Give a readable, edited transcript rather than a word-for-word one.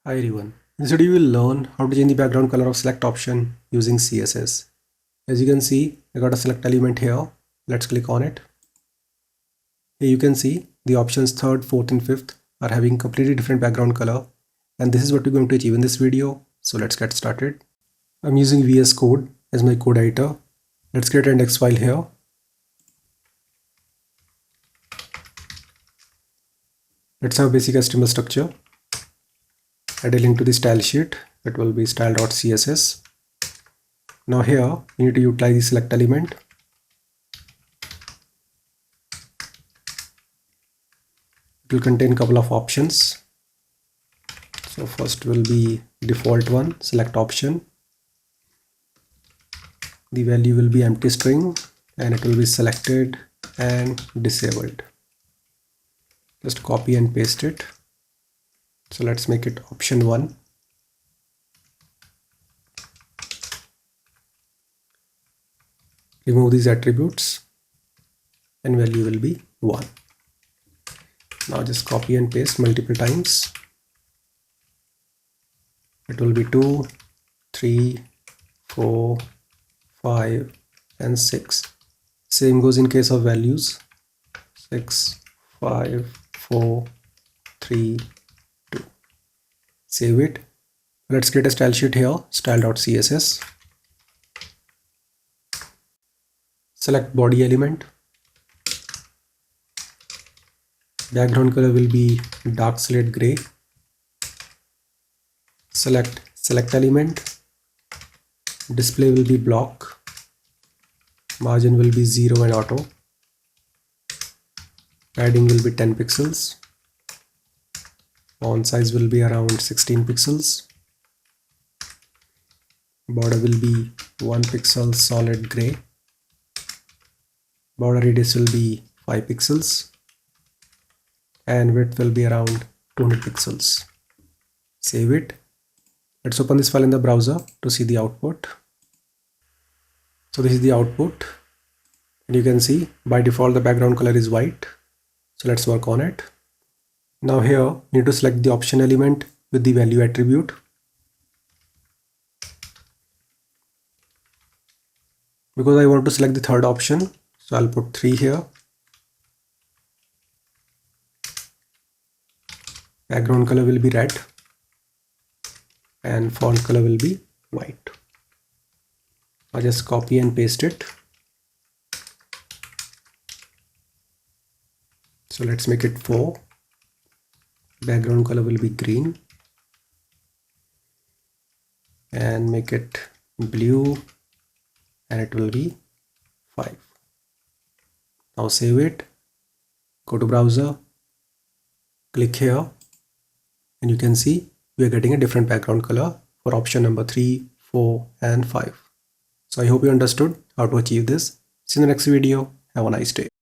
Hi everyone. In this video we will learn how to change the background color of select option using CSS. As you can see, I got a select element here. Let's click on it. Here you can see the options 3rd, 4th and 5th are having completely different background color, and this is what we're going to achieve in this video. So let's get started. I'm using VS Code as my code editor. Let's create an index file here. Let's have basic HTML structure. Add a link to the style sheet. It will be style.css. Now here we need to utilize the select element. It will contain a couple of options. So first will be default one, select option. The value will be empty string and it will be selected and disabled. Just copy and paste it. So let's make it option 1. Remove these attributes and value will be 1. Now just copy and paste multiple times. It will be 2, 3, 4, 5 and 6. Same goes in case of values. 6, 5, 4, 3, 2. Save it. Let's create a style sheet here, style.css. Select body element. Background color will be dark slate gray. Select element. Display will be block. Margin will be 0 and auto. Padding will be 10 pixels. Font size will be around 16 pixels. Border will be 1 pixel solid gray. Border radius will be 5 pixels. And width will be around 200 pixels. Save it. Let's open this file in the browser to see the output. So this is the output. And you can see by default the background color is white. So let's work on it. Now here you need to select the option element with the value attribute. Because I want to select the third option, so I'll put 3 here. Background color will be red and font color will be white. I'll just copy and paste it. So let's make it 4. Background color will be green and make it blue and it will be 5. Now save it, go to browser, click here and you can see we are getting a different background color for option number 3, 4 and 5. So I hope you understood how to achieve this. See you in the next video. Have a nice day.